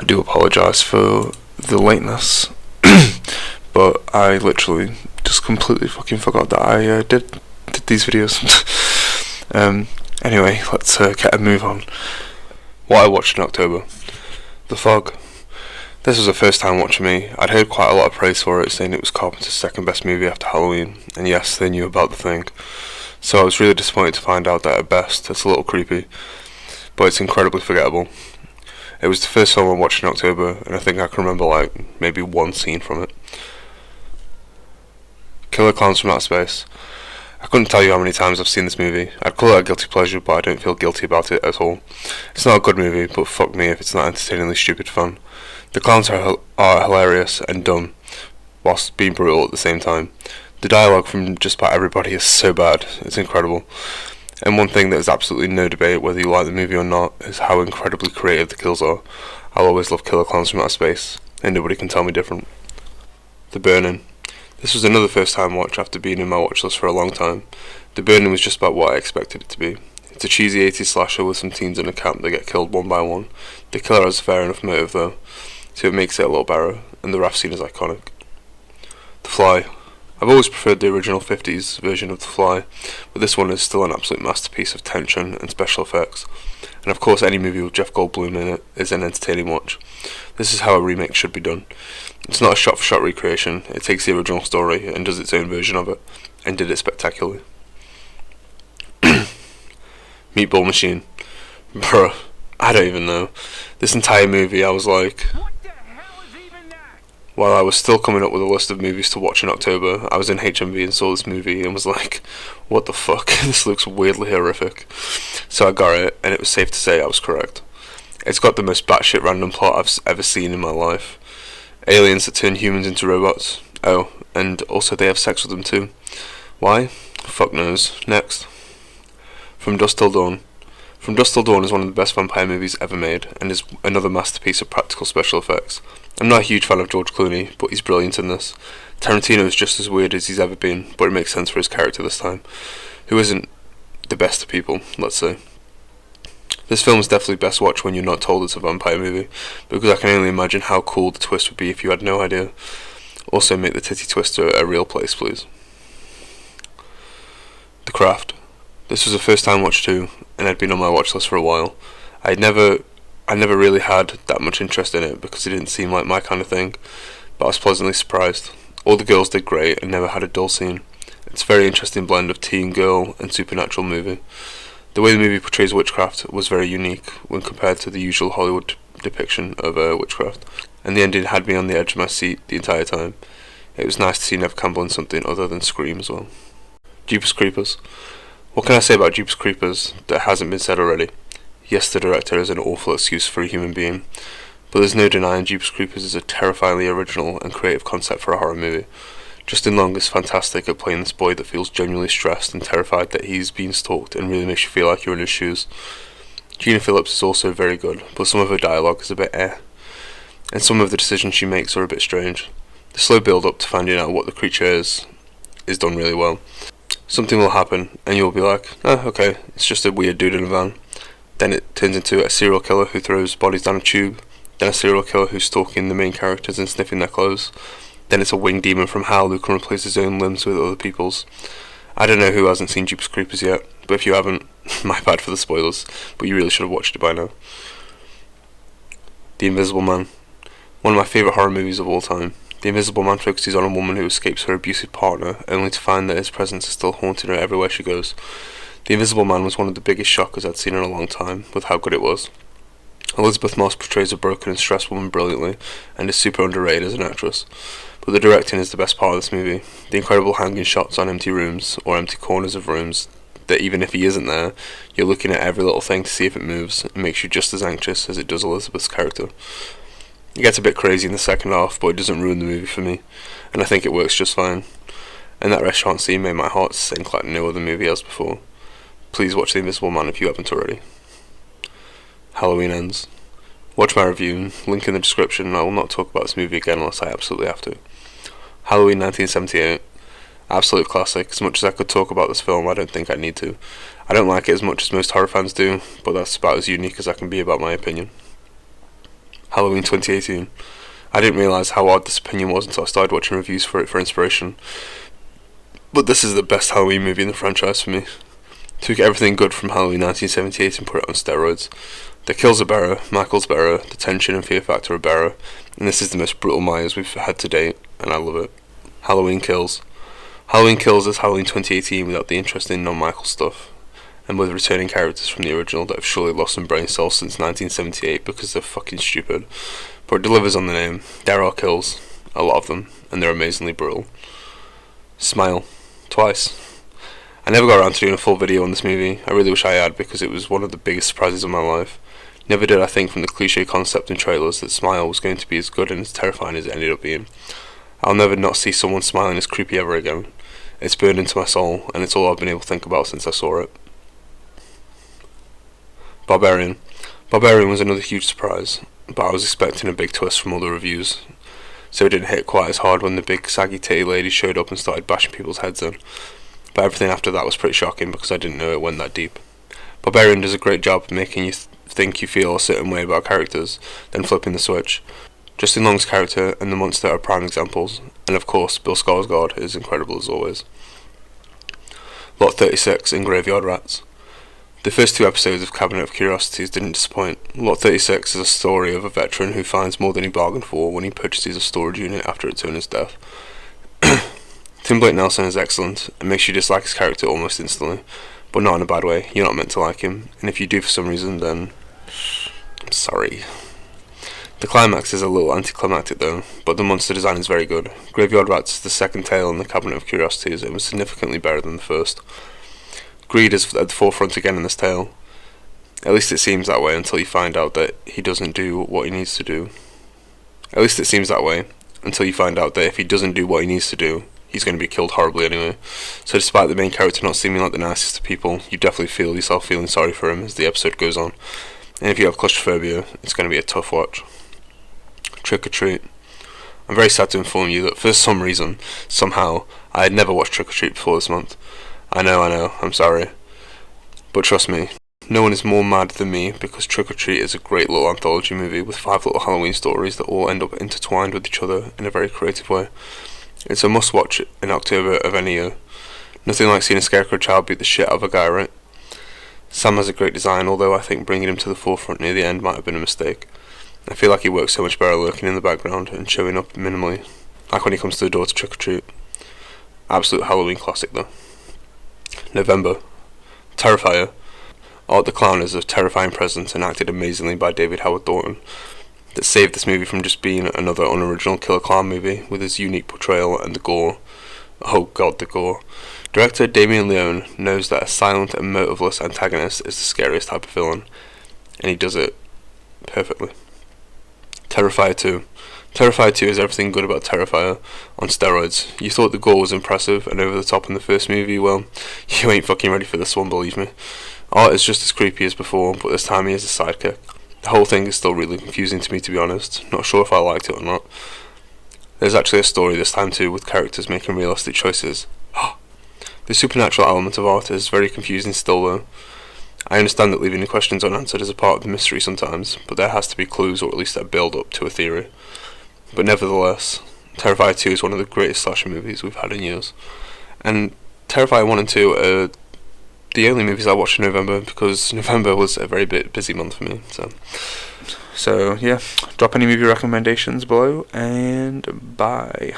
I do apologise for the lateness, but I literally just completely fucking forgot that I did these videos. Anyway, let's get a move on. What I watched in October. The Fog. This was a first time watch for me. I'd heard quite a lot of praise for it, saying it was Carpenter's second best movie after Halloween, and yes, they knew about The Thing. So I was really disappointed to find out that at best it's a little creepy, but it's incredibly forgettable. It was the first film I watched in October, and I think I can remember like maybe one scene from it. Killer Clowns from Outer Space. I couldn't tell you how many times I've seen this movie. I'd call it a guilty pleasure, but I don't feel guilty about it at all. It's not a good movie, but fuck me if it's not entertainingly stupid fun. The clowns are hilarious and dumb, whilst being brutal at the same time. The dialogue from just about everybody is so bad, it's incredible. And one thing that is absolutely no debate whether you like the movie or not is how incredibly creative the kills are. I'll always love Killer Clowns from Outer Space, and nobody can tell me different. The Burning. This was another first time watch after being in my watch list for a long time. The Burning was just about what I expected it to be. It's a cheesy 80s slasher with some teens in a camp that get killed one by one. The killer has a fair enough motive though, so it makes it a little better, and the raft scene is iconic. The Fly. I've always preferred the original 50s version of The Fly, but this one is still an absolute masterpiece of tension and special effects. And of course any movie with Jeff Goldblum in it is an entertaining watch. This is how a remake should be done. It's not a shot-for-shot recreation, it takes the original story and does its own version of it, and did it spectacularly. Meatball Machine. Bruh, I don't even know. This entire movie I was like... While I was still coming up with a list of movies to watch in October, I was in HMV and saw this movie and was like, what the fuck, this looks weirdly horrific. So I got it, and it was safe to say I was correct. It's got the most batshit random plot I've ever seen in my life. Aliens that turn humans into robots. Oh, and also they have sex with them too. Why? Fuck knows. Next. From Dusk Till Dawn. From Dusk Till Dawn is one of the best vampire movies ever made, and is another masterpiece of practical special effects. I'm not a huge fan of George Clooney, but he's brilliant in this. Tarantino is just as weird as he's ever been, but it makes sense for his character this time, who isn't the best of people, let's say. This film is definitely best watched when you're not told it's a vampire movie, because I can only imagine how cool the twist would be if you had no idea. Also make the titty twister a real place, please. The Craft. This was a first time watch too, and I'd been on my watch list for a while. I never really had that much interest in it because it didn't seem like my kind of thing, but I was pleasantly surprised. All the girls did great and never had a dull scene. It's a very interesting blend of teen, girl and supernatural movie. The way the movie portrays witchcraft was very unique when compared to the usual Hollywood depiction of witchcraft, and the ending had me on the edge of my seat the entire time. It was nice to see Neve Campbell in something other than Scream as well. Jeepers Creepers. What can I say about Jeepers Creepers that hasn't been said already? Yes, the director is an awful excuse for a human being, but there's no denying Jeepers Creepers is a terrifyingly original and creative concept for a horror movie. Justin Long is fantastic at playing this boy that feels genuinely stressed and terrified that he's being stalked and really makes you feel like you're in his shoes. Gina Phillips is also very good, but some of her dialogue is a bit and some of the decisions she makes are a bit strange. The slow build up to finding out what the creature is done really well. Something will happen and you'll be like, oh, okay, it's just a weird dude in a van. Then it turns into a serial killer who throws bodies down a tube, then a serial killer who's stalking the main characters and sniffing their clothes, then it's a winged demon from hell who can replace his own limbs with other people's. I don't know who hasn't seen Jeepers Creepers yet, but if you haven't, my bad for the spoilers, but you really should have watched it by now. The Invisible Man. One of my favourite horror movies of all time. The Invisible Man focuses on a woman who escapes her abusive partner, only to find that his presence is still haunting her everywhere she goes. The Invisible Man was one of the biggest shockers I'd seen in a long time, with how good it was. Elizabeth Moss portrays a broken and stressed woman brilliantly, and is super underrated as an actress. But the directing is the best part of this movie. The incredible hanging shots on empty rooms, or empty corners of rooms, that even if he isn't there, you're looking at every little thing to see if it moves, and makes you just as anxious as it does Elizabeth's character. It gets a bit crazy in the second half, but it doesn't ruin the movie for me, and I think it works just fine. And that restaurant scene made my heart sink like no other movie has before. Please watch The Invisible Man if you haven't already. Halloween Ends. Watch my review, link in the description. I will not talk about this movie again unless I absolutely have to. Halloween 1978. Absolute classic. As much as I could talk about this film, I don't think I need to. I don't like it as much as most horror fans do, but that's about as unique as I can be about my opinion. Halloween 2018. I didn't realise how odd this opinion was until I started watching reviews for it for inspiration. But this is the best Halloween movie in the franchise for me. Took everything good from Halloween 1978 and put it on steroids. The kills are better, Michael's better, the tension and fear factor are better, and this is the most brutal Myers we've had to date, and I love it. Halloween Kills. Halloween Kills is Halloween 2018 without the interesting non-Michael stuff, and with returning characters from the original that have surely lost some brain cells since 1978 because they're fucking stupid. But it delivers on the name. There are kills, a lot of them, and they're amazingly brutal. Smile. Twice. I never got around to doing a full video on this movie. I really wish I had, because it was one of the biggest surprises of my life. Never did I think from the cliche concept and trailers that Smile was going to be as good and as terrifying as it ended up being. I'll never not see someone smiling as creepy ever again. It's burned into my soul, and it's all I've been able to think about since I saw it. Barbarian. Barbarian was another huge surprise, but I was expecting a big twist from all the reviews, so it didn't hit quite as hard when the big saggy titty lady showed up and started bashing people's heads in. But everything after that was pretty shocking because I didn't know it went that deep. Barbarian does a great job of making you think you feel a certain way about characters, then flipping the switch. Justin Long's character and the monster are prime examples, and of course Bill Skarsgård is incredible as always. Lot 36 and Graveyard Rats. The first 2 episodes of Cabinet of Curiosities didn't disappoint. Lot 36 is a story of a veteran who finds more than he bargained for when he purchases a storage unit after its owner's death. Tim Blake Nelson is excellent and makes you dislike his character almost instantly, but not in a bad way. You're not meant to like him, and if you do for some reason, then I'm sorry. The climax is a little anticlimactic though, but the monster design is very good. Graveyard Rats is the second tale in the Cabinet of Curiosities and was significantly better than the first. Greed is at the forefront again in this tale. At least it seems that way until you find out that he doesn't do what he needs to do. At least it seems that way until you find out that if he doesn't do what he needs to do, he's going to be killed horribly anyway. So despite the main character not seeming like the nicest of people, you definitely feel yourself feeling sorry for him as the episode goes on. And if you have claustrophobia, it's going to be a tough watch. Trick or Treat. I'm very sad to inform you that for some reason, somehow, I had never watched Trick or Treat before this month. I know, I'm sorry. But trust me, no one is more mad than me because Trick or Treat is a great little anthology movie with 5 little Halloween stories that all end up intertwined with each other in a very creative way. It's a must watch in October of any year. Nothing like seeing a scarecrow child beat the shit out of a guy, right? Sam has a great design, although I think bringing him to the forefront near the end might have been a mistake. I feel like he works so much better lurking in the background and showing up minimally, like when he comes to the door to Trick or Treat. Absolute Halloween classic though. November. Terrifier. Art the Clown is a terrifying presence and acted amazingly by David Howard Thornton, that saved this movie from just being another unoriginal killer clown movie with his unique portrayal and the gore. Oh god, the gore. Director Damien Leone knows that a silent and motiveless antagonist is the scariest type of villain, and he does it perfectly. Terrifier 2. Terrifier 2 is everything good about Terrifier on steroids. You thought the gore was impressive and over the top in the first movie, well, you ain't fucking ready for this one, believe me. Art is just as creepy as before, but this time he is a sidekick. The whole thing is still really confusing to me, to be honest. Not sure if I liked it or not. There's actually a story this time too, with characters making realistic choices. The supernatural element of Art is very confusing still though. I understand that leaving the questions unanswered is a part of the mystery sometimes, but there has to be clues or at least a build-up to a theory. But nevertheless, Terrifier 2 is one of the greatest slasher movies we've had in years. And Terrifier 1 and 2 are the only movies I watched in November, because November was a very busy month for me. So yeah, drop any movie recommendations below, and bye.